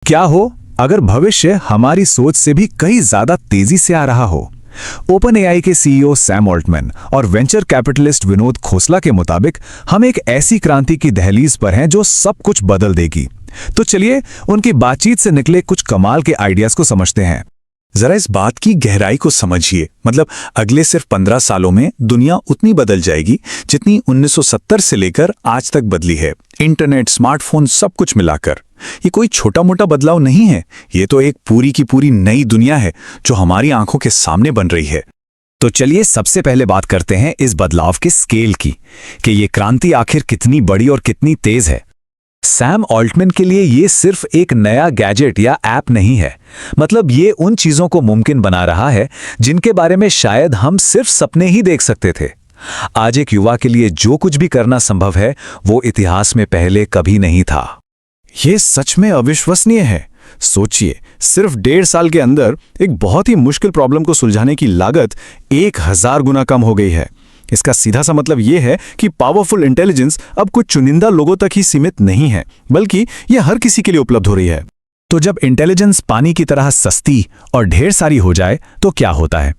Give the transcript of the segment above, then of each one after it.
क्या हो अगर भविष्य हमारी सोच से भी कहीं ज्यादा तेजी से आ रहा हो। ओपन एआई के सीईओ सैम ऑल्टमैन और वेंचर कैपिटलिस्ट विनोद खोसला के मुताबिक हम एक ऐसी क्रांति की दहलीज पर हैं जो सब कुछ बदल देगी। तो चलिए उनकी बातचीत से निकले कुछ कमाल के आइडियाज को समझते हैं। जरा इस बात की गहराई को समझिए। मतलब अगले सिर्फ 15 सालों में दुनिया उतनी बदल जाएगी जितनी 1970 से लेकर आज तक बदली है। इंटरनेट, स्मार्टफोन, सब कुछ मिलाकर ये कोई छोटा मोटा बदलाव नहीं है। ये तो एक पूरी की पूरी नई दुनिया है जो हमारी आंखों के सामने बन रही है। तो चलिए सबसे पहले बात करते हैं इस बदलाव के स्केल की कि ये क्रांति आखिर कितनी बड़ी और कितनी तेज है। सैम ऑल्टमैन के लिए ये सिर्फ एक नया गैजेट या ऐप नहीं है। मतलब ये उन चीजों को मुमकिन बना रहा है जिनके बारे में शायद हम सिर्फ सपने ही देख सकते थे। आज एक युवा के लिए जो कुछ भी करना संभव है वो इतिहास में पहले कभी नहीं था। ये सच में अविश्वसनीय है। सोचिए, सिर्फ 1.5 साल के अंदर एक बहुत ही मुश्किल प्रॉब्लम को सुलझाने की लागत 1000 गुना कम हो गई है। इसका सीधा सा मतलब ये है कि पावरफुल इंटेलिजेंस अब कुछ चुनिंदा लोगों तक ही सीमित नहीं है, बल्कि यह हर किसी के लिए उपलब्ध हो रही है। तो जब इंटेलिजेंस पानी की तरह सस्ती और ढेर सारी हो जाए तो क्या होता है?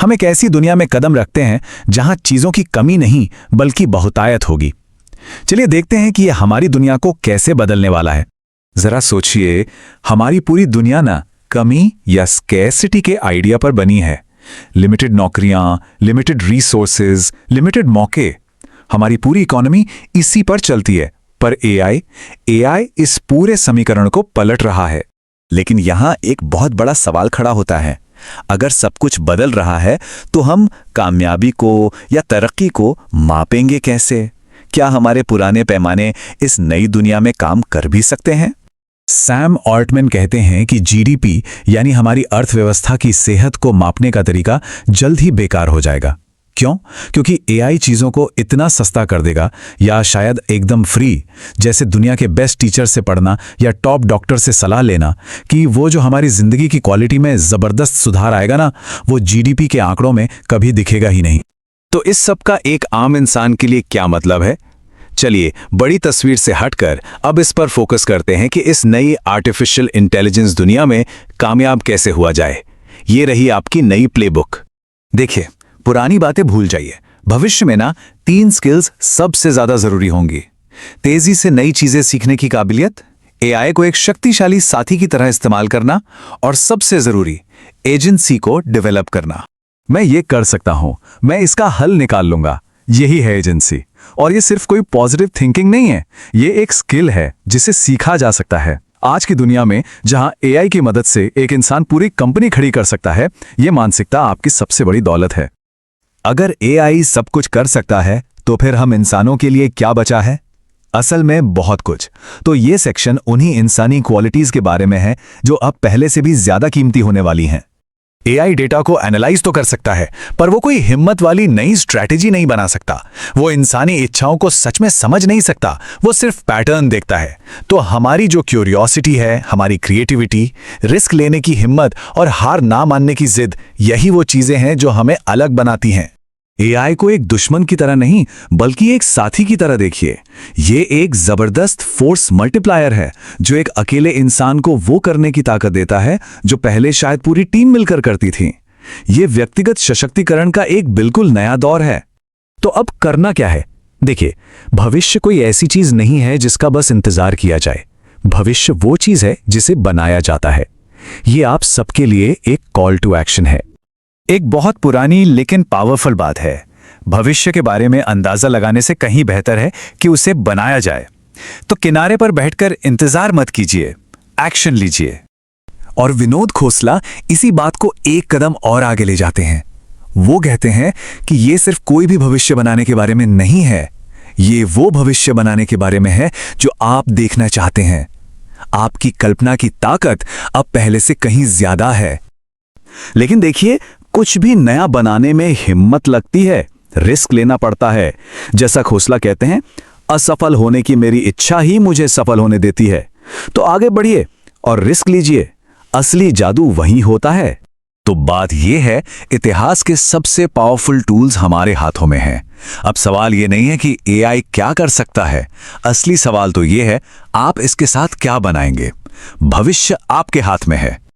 हम एक ऐसी दुनिया में कदम रखते हैं जहां चीजों की कमी नहीं बल्कि बहुतायत होगी। चलिए देखते हैं कि यह हमारी दुनिया को कैसे बदलने वाला है। जरा सोचिए, हमारी पूरी दुनिया ना कमी या स्कैरसिटी के आइडिया पर बनी है। लिमिटेड नौकरियां, लिमिटेड रिसोर्सेज, लिमिटेड मौके, हमारी पूरी इकोनॉमी इसी पर चलती है। पर एआई इस पूरे समीकरण को पलट रहा है। लेकिन यहां एक बहुत बड़ा सवाल खड़ा होता है। अगर सब कुछ बदल रहा है तो हम कामयाबी को या तरक्की को मापेंगे कैसे? क्या हमारे पुराने पैमाने इस नई दुनिया में काम कर भी सकते हैं? सैम ऑल्टमैन कहते हैं कि जीडीपी यानी हमारी अर्थव्यवस्था की सेहत को मापने का तरीका जल्द ही बेकार हो जाएगा। क्यों? क्योंकि एआई चीजों को इतना सस्ता कर देगा या शायद एकदम फ्री, जैसे दुनिया के बेस्ट टीचर से पढ़ना या टॉप डॉक्टर से सलाह लेना, कि वो जो हमारी जिंदगी की क्वालिटी में जबरदस्त सुधार आएगा ना, वो जीडीपी के आंकड़ों में कभी दिखेगा ही नहीं। तो इस सब का एक आम इंसान के लिए क्या मतलब है? चलिए बड़ी तस्वीर से हटकर अब इस पर फोकस करते हैं कि इस नई आर्टिफिशियल इंटेलिजेंस दुनिया में कामयाब कैसे हुआ जाए। ये रही आपकी नई प्लेबुक। देखिए, पुरानी बातें भूल जाइए। भविष्य में ना 3 स्किल्स सबसे ज्यादा जरूरी होंगी। तेजी से नई चीजें सीखने की काबिलियत, एआई को एक शक्तिशाली साथी की तरह इस्तेमाल करना, और सबसे जरूरी एजेंसी को डेवलप करना। मैं ये कर सकता हूं, मैं इसका हल निकाल लूंगा, यही है एजेंसी। और ये सिर्फ कोई पॉजिटिव थिंकिंग नहीं है, ये एक स्किल है जिसे सीखा जा सकता है। आज की दुनिया में जहां एआई की मदद से एक इंसान पूरी कंपनी खड़ी कर सकता है, ये मानसिकता आपकी सबसे बड़ी दौलत है। अगर एआई सब कुछ कर सकता है तो फिर हम इंसानों के लिए क्या बचा है? असल में बहुत कुछ। तो ये सेक्शन उन्हीं इंसानी क्वालिटीज के बारे में है जो अब पहले से भी ज्यादा कीमती होने वाली हैं। एआई डेटा को एनालाइज तो कर सकता है, पर वो कोई हिम्मत वाली नई स्ट्रैटेजी नहीं बना सकता। वो इंसानी इच्छाओं को सच में समझ नहीं सकता, वो सिर्फ पैटर्न देखता है। तो हमारी जो क्यूरियोसिटी है, हमारी क्रिएटिविटी, रिस्क लेने की हिम्मत और हार ना मानने की जिद, यही वो चीजें हैं जो हमें अलग बनाती हैं। एआई को एक दुश्मन की तरह नहीं बल्कि एक साथी की तरह देखिए। ये एक जबरदस्त फोर्स मल्टीप्लायर है जो एक अकेले इंसान को वो करने की ताकत देता है जो पहले शायद पूरी टीम मिलकर करती थी। ये व्यक्तिगत सशक्तिकरण का एक बिल्कुल नया दौर है। तो अब करना क्या है? देखिए, भविष्य कोई ऐसी चीज नहीं है जिसका बस इंतजार किया जाए। भविष्य वो चीज है जिसे बनाया जाता है। ये आप सबके लिए एक कॉल टू एक्शन है। एक बहुत पुरानी लेकिन पावरफुल बात है, भविष्य के बारे में अंदाजा लगाने से कहीं बेहतर है कि उसे बनाया जाए। तो किनारे पर बैठकर इंतजार मत कीजिए, एक्शन लीजिए। और विनोद खोसला इसी बात को एक कदम और आगे ले जाते हैं। वो कहते हैं कि ये सिर्फ कोई भी भविष्य बनाने के बारे में नहीं है, ये वो भविष्य बनाने के बारे में है जो आप देखना चाहते हैं। आपकी कल्पना की ताकत अब पहले से कहीं ज्यादा है। लेकिन देखिए, कुछ भी नया बनाने में हिम्मत लगती है, रिस्क लेना पड़ता है। जैसा खोसला कहते हैं, असफल होने की मेरी इच्छा ही मुझे सफल होने देती है। तो आगे बढ़िए और रिस्क लीजिए, असली जादू वहीं होता है। तो बात यह है, इतिहास के सबसे पावरफुल टूल्स हमारे हाथों में हैं। अब सवाल यह नहीं है कि एआई क्या कर सकता है, असली सवाल तो यह है आप इसके साथ क्या बनाएंगे। भविष्य आपके हाथ में है।